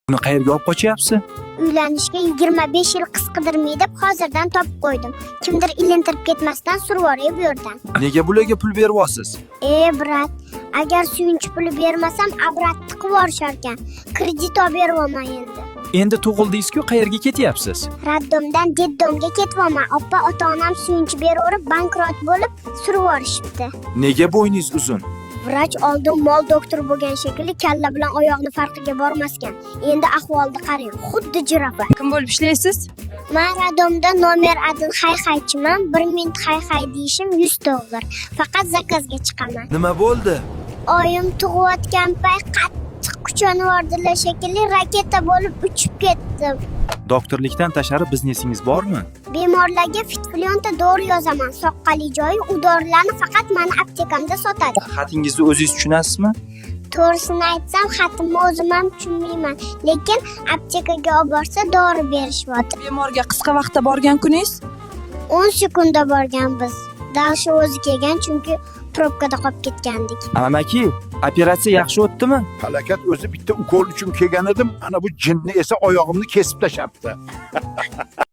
Uni qayerga olib qochyapsiz? Uylanishga 25 yil qisqadirmay deb hozirdan topib qo'ydim. Kimdir ilintirib ketmasdan survoray bu yerdan. Nega bularga pul beryapsiz? Brat, agar suyunchi puli bermasam, abratni qilib yuborisharkan. Kredit olib bermayman endi. Endi tug'ildingiz-ku, qayerga ketyapsiz? Raddomdan deddomga ketyapman. Ota-onam suyunchi beraverib bankrot bo'lib surib yuborishibdi. Nega bo'yningiz uzun? Vrach oldin mol doktori bo'lgan shekilli kalla bilan oyoqni farqiga bormaskan. Endi ahvolni qarang, xuddi jirafa. Kim bo'lib ishlaysiz? Men radomda nomer 1 hay-haychiman. 1 minut hay-hay deyishim $100. Faqat zakazga chiqaman. Nima bo'ldi? Oyim tug'ayotgan payt qattiq kuchanivordilar shekilli, raketa bo'lib uchib ketdim. Doktorlikdan tashqari biznesingiz bormi? Bemorlarga fitflyonta dori yozaman. Soqqali joyi u dorilarni faqat meni aptekamda sotadi. Xatingizni o'zingiz tushunasizmi? To'g'risini aytsam, xatimni o'zim ham tushunmayman, lekin aptekaga olib borsa dori berishmoqda. Bemorga qisqa vaqtda borgan kuningiz? 10 sekundda borganmiz. Dashi o'zi kelgan, chunki probkada qolib ketgandik. Amaki, operatsiya yaxshi o'tdimi? Halokat o'zi bitta ukol uchun kelgan edim. Ana bu jinni esa oyog'imni kesib tashabdi.